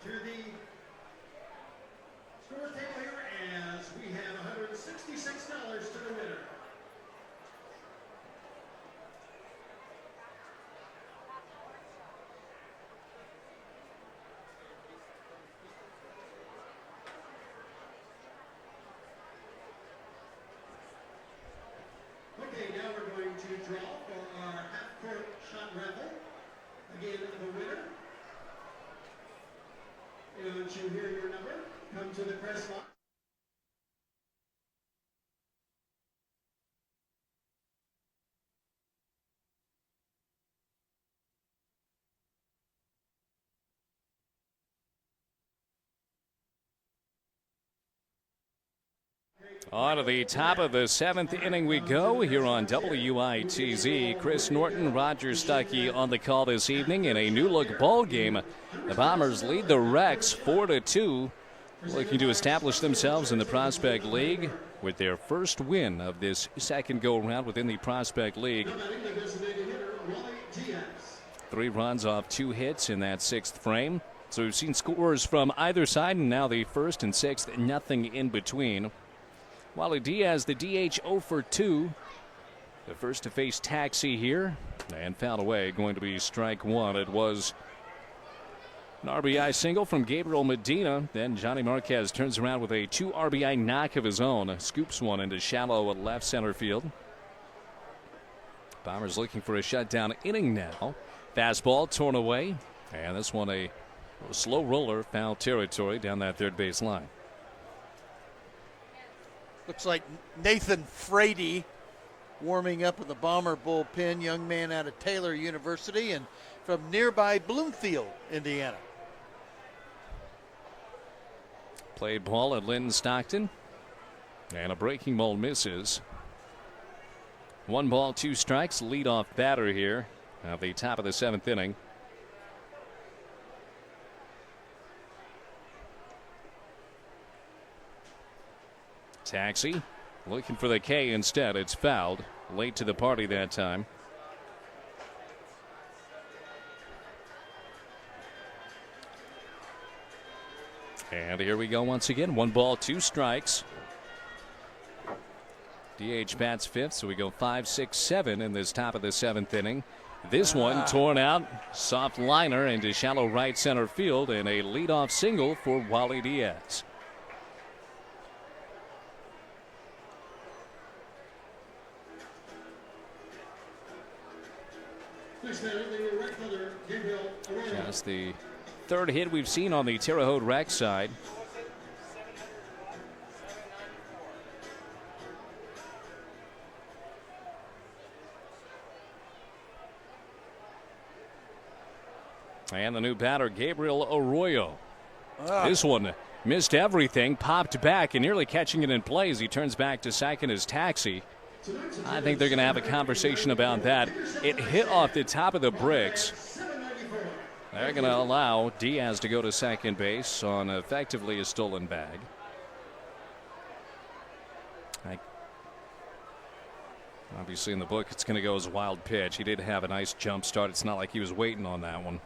to the score table here as we have $166 to the winner. Okay, now we're going to draw for our half-court shot raffle. Again, the winner. Once you hear your number, come to the press box. On to the top of the seventh inning we go here on WITZ. Chris Norton, Roger Stuckey on the call this evening in a new-look ball game. The Bombers lead the Rex 4-2, looking to establish themselves in the Prospect League with their first win of this second go-around within the Prospect League. 3 runs off 2 hits in that 6th frame. So we've seen scores from either side, and now the 1st and 6th, nothing in between. Wally Diaz, the DH, 0 for 2. The first to face Taxi here and fouled away, going to be strike 1. It was an RBI single from Gabriel Medina. Then Johnny Marquez turns around with a 2 RBI knock of his own. Scoops one into shallow left center field. Bombers looking for a shutdown inning now. Fastball torn away. And this one a slow roller, foul territory down that third base line. Looks like Nathan Frady warming up in the Bomber bullpen, young man out of Taylor University and from nearby Bloomfield, Indiana. Played ball at Lynn Stockton. And a breaking ball misses. 1 ball, 2 strikes, leadoff batter here at the top of the 7th inning. Taxi looking for the K instead. It's fouled. Late to the party that time. And here we go once again. 1 ball, 2 strikes. DH bats 5th, so we go 5, 6, 7 in this top of the 7th inning. This one torn out. Soft liner into shallow right center field and a leadoff single for Wally Diaz. Just the 3rd hit we've seen on the Terre Haute Rex side. And the new batter, Gabriel Arroyo. This one missed everything, popped back, and nearly catching it in play as he turns back to second as Taxi. I think they're going to have a conversation about that. It hit off the top of the bricks. They're going to allow Diaz to go to second base on effectively a stolen bag. Obviously in the book it's going to go as a wild pitch. He did have a nice jump start. It's not like he was waiting on that one.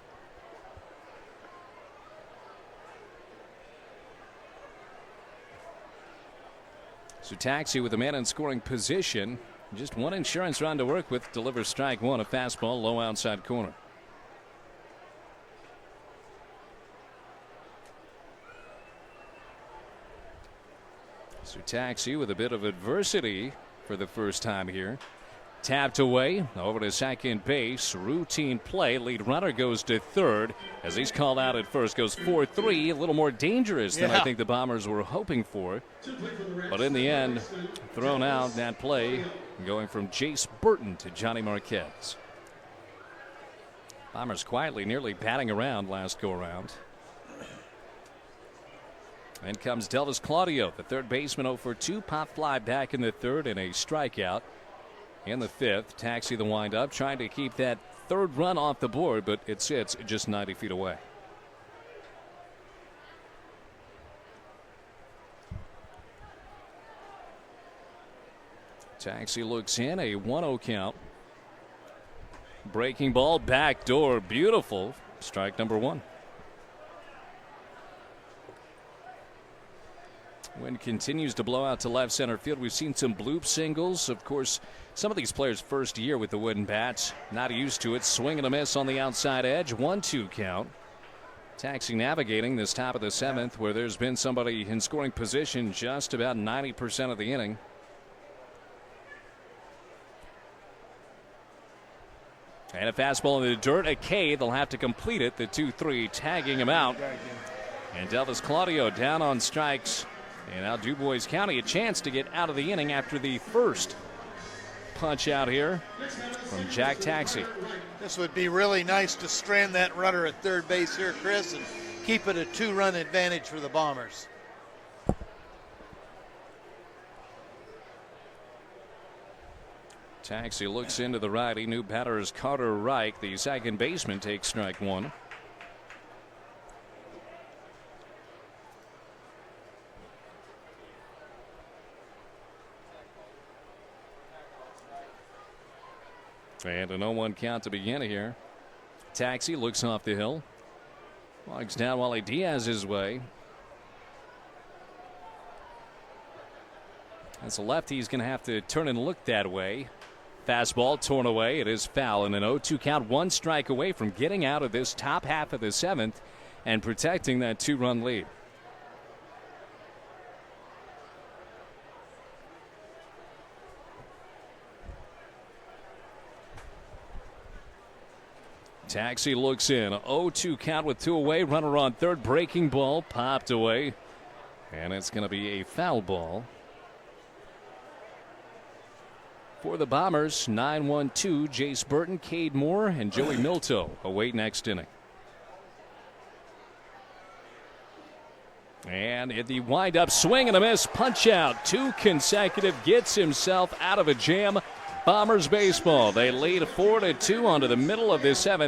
So Taxi with a man in scoring position. Just 1 insurance run to work with. Delivers strike 1, a fastball low outside corner. So Taxi with a bit of adversity for the first time here. Tapped away over to second base. Routine play. Lead runner goes to third as he's called out at first. Goes 4-3. A little more dangerous than I think the Bombers were hoping for. But in the end, thrown out that play, going from Jace Burton to Johnny Marquez. Bombers quietly nearly batting around last go around. Then comes Delvis Claudio, the third baseman, 0 for 2. Pop fly back in the 3rd and a strikeout. In the 5th, Taxi the windup, trying to keep that 3rd run off the board, but it sits just 90 feet away. Taxi looks in, a 1-0 count. Breaking ball, back door, beautiful. Strike number 1. Wind continues to blow out to left center field. We've seen some bloop singles. Of course, some of these players' first year with the wooden bats, not used to it. Swing and a miss on the outside edge. 1-2 count. Taxi navigating this top of the 7th, where there's been somebody in scoring position just about 90% of the inning. And a fastball in the dirt. A K. They'll have to complete it. The 2-3 tagging him out. And Elvis Claudio down on strikes. And now DuBois County a chance to get out of the inning after the first punch out here from Jack Taxi. This would be really nice to strand that runner at third base here, Chris, and keep it a 2-run advantage for the Bombers. Taxi looks into the righty. New batter is Carter Reich. The second baseman takes strike one. And a 0-1 count to begin here. Taxi looks off the hill. Logs down Wally Diaz his way. As a lefty, he's going to have to turn and look that way. Fastball torn away. It is foul, and an 0-2 count, 1 strike away from getting out of this top half of the 7th and protecting that 2-run lead. Taxi looks in. 0-2 count with 2 away. Runner on third. Breaking ball popped away. And it's going to be a foul ball. For the Bombers, 9-1-2, Jace Burton, Cade Moore, and Joey Milto await next inning. And in the windup, swing and a miss, punch out. 2 consecutive, gets himself out of a jam. Bombers baseball. They lead 4-2 onto the middle of this 7th.